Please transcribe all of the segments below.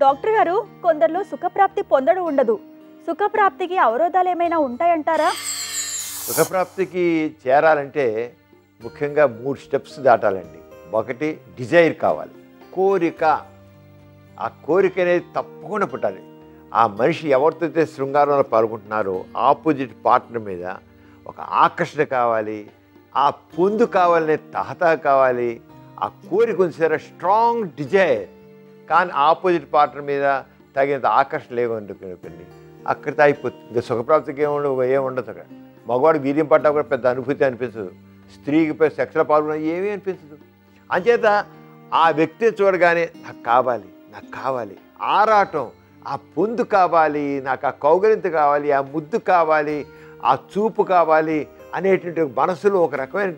Doctor గారు, కొందరిలో సుఖప్రాప్తి పొందడం ఉండదు. సుఖప్రాప్తికి అవరోధాలు ఏమైనా ఉంటాయంటారా? సుఖప్రాప్తికి చేరాలంటే ముఖ్యంగా 3 స్టెప్స్ దాటాలండి. ఒకటి డిజైర్ కావాలి, కోరిక. ఆ కోరిక అనేది తప్పకుండా పుట్టాలి. ఆ మనిషి ఎవరితో అయితే శృంగారంలో పాల్గొంటున్నారో ఆపోజిట్ పార్ట్నర్ మీద ఒక ఆకర్షణ కావాలి, ఆ పొందు కావాలనే తహత కావాలి, ఆ కోరిక ఉంచారా స్ట్రాంగ్ డిజైర్. కానీ ఆపోజిట్ పార్ట్నర్ మీద తగినంత ఆకర్షణ లేవనుకోండి, అక్కడితో అయిపోతుంది. ఇంకా సుఖప్రాప్తికి ఏముండదు అక్కడ. మగవాడు వీర్యం పడ్డా కూడా పెద్ద అనుభూతి అనిపించదు, స్త్రీకి సెక్స్లో పాల్గొన ఏమీ అనిపించదు. అంచేత ఆ వ్యక్తిని చూడగానే నాకు కావాలి, నాకు కావాలి, ఆరాటం, ఆ పొందు కావాలి, నాకు ఆ కౌగలింత కావాలి, ఆ ముద్దు కావాలి, ఆ చూపు కావాలి అనేటువంటి మనసులో ఒక రకమైన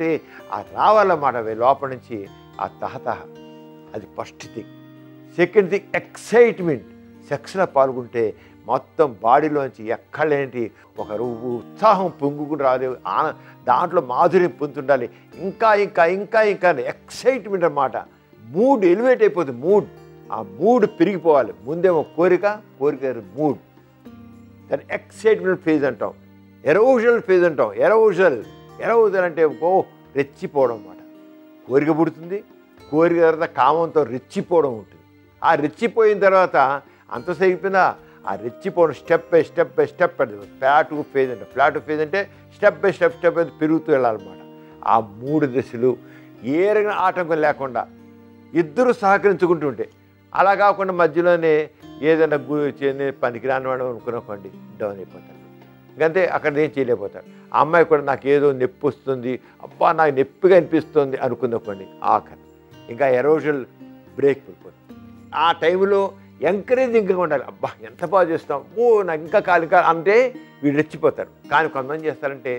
ఆ రావాలన్నమాట లోపల నుంచి ఆ తహతహ. అది first thing. Second thing excitement. సెక్స్లో పాల్గొంటే మొత్తం బాడీలోంచి ఎక్కడేంటి ఒక ఉత్సాహం పొంగుకుని రాదు, దాంట్లో మాధుర్యం పొందుతుండాలి. ఇంకా ఇంకా ఇంకా ఇంకా ఎక్సైట్మెంట్ అన్నమాట. మూడ్ ఎలివేట్ అయిపోతుంది. ఆ మూడ్ పెరిగిపోవాలి. ముందేమో కోరిక మూడ్, దాన్ని ఎక్సైట్మెంట్ ఫేజ్ అంటాం, ఎరోజల్ ఫేజ్ అంటాం. ఎరోజల్ అంటే రెచ్చిపోవడం అన్నమాట. కోరిక పుడుతుంది, కోరిక తర్వాత కామంతో రెచ్చిపోవడం ఉంటుంది. ఆ రెచ్చిపోయిన తర్వాత అంత సరిపోయిందా, ఆ రెచ్చిపోవడం స్టెప్ బై స్టెప్ అది ఫ్లాటు ఫేజ్ అంటే. ఫ్లాటు ఫేజ్ అంటే స్టెప్ బై స్టెప్ అది పెరుగుతూ వెళ్ళాలన్నమాట. ఆ 3 దశలు ఏ రకమైన ఆటంకం లేకుండా ఇద్దరు సహకరించుకుంటుంటే, అలా కాకుండా మధ్యలోనే ఏదైనా పనికిరాని వాడు అనుకునుకోండి, డౌన్ అయిపోతారు. ఇంకంతే, అక్కడ ఏం చేయలేకపోతారు. ఆ అమ్మాయి కూడా నాకు ఏదో నొప్పి వస్తుంది, అబ్బా నాకు నొప్పిగా అనిపిస్తుంది అనుకుందనుకోండి, ఆఖరి ఇంకా ఎరోజల్ బ్రేక్ పడిపోతుంది. ఆ టైంలో ఎంకరేజింగ్గా ఉండాలి. అబ్బా ఎంత బాగా చేస్తాం, నాకు ఇంకా కాలి అంటే వీళ్ళు రెచ్చిపోతారు. కానీ కొంతమంది చేస్తారంటే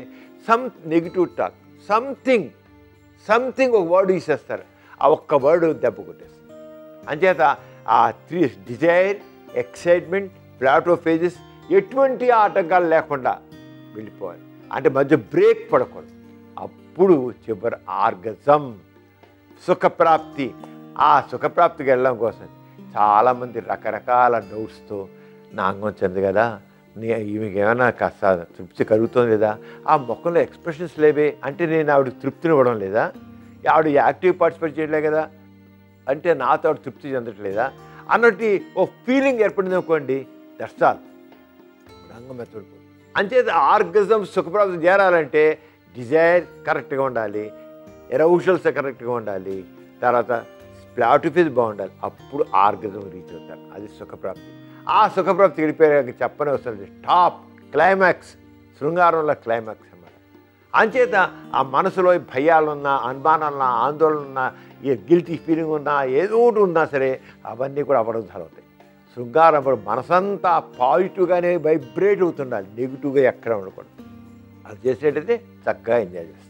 సమ్ నెగిటివ్ టాక్, సంథింగ్ ఒక వర్డ్ తీసేస్తారు. ఆ ఒక్క వర్డ్ దెబ్బ కొట్టేస్తారు. అంచేత ఆ 3 డిజైర్, ఎక్సైట్మెంట్, ప్లాటో ఫేజెస్ ఎటువంటి ఆటంకాలు లేకుండా వెళ్ళిపోవాలి. అంటే మధ్య బ్రేక్ పడకూడదు. అప్పుడు చివరి ఆర్గజం, సుఖప్రాప్తి. ఆ సుఖప్రాప్తికి వెళ్ళడం కోసం చాలామంది రకరకాల డౌట్స్తో నా అంగం చెంది కదా, ఈమెకి ఏమైనా కాస్త తృప్తి కలుగుతుంది లేదా, ఆ మొక్కలో ఎక్స్ప్రెషన్స్ లేవే అంటే నేను ఆవిడకి తృప్తిని ఇవ్వడం లేదా, ఆవిడ యాక్టివ్ పార్టిసిపేట్ చేయలే కదా అంటే నాతో ఆవిడ తృప్తి చెందట్లేదా అన్నట్టు ఓ ఫీలింగ్ ఏర్పడింది అనుకోండి, దట్స్ ఆల్, అంగం మెత్తడిపోతుంది. అంచేత ఆర్గజం సుఖప్రాప్తి చేరాలంటే డిజైర్ కరెక్ట్గా ఉండాలి, ఎరౌషల్స్ కరెక్ట్గా ఉండాలి, తర్వాత ప్లాటిఫిజ్ బాగుండాలి. అప్పుడు ఆర్గజం రీచ్ అవుతారు. అది సుఖప్రాప్తి. ఆ సుఖప్రాప్తి గడిపోయాక చెప్పని వస్తుంది టాప్ క్లైమాక్స్, శృంగారంలో క్లైమాక్స్ అన్నమాట. అంచేత ఆ మనసులో భయాలున్నా, అనుమానాలున్నా, ఆందోళన ఉన్నా, ఏ గిల్టీ ఫీలింగ్ ఉన్నా, ఏదో ఒకటి ఉన్నా సరే అవన్నీ కూడా అవరోధాలు అవుతాయి. శృంగారం మనసంతా పాజిటివ్గానే వైబ్రేట్ అవుతుండాలి, నెగిటివ్గా ఎక్కడ ఉండకూడదు. అది చేసేటైతే చక్కగా ఎంజాయ్ చేస్తాం.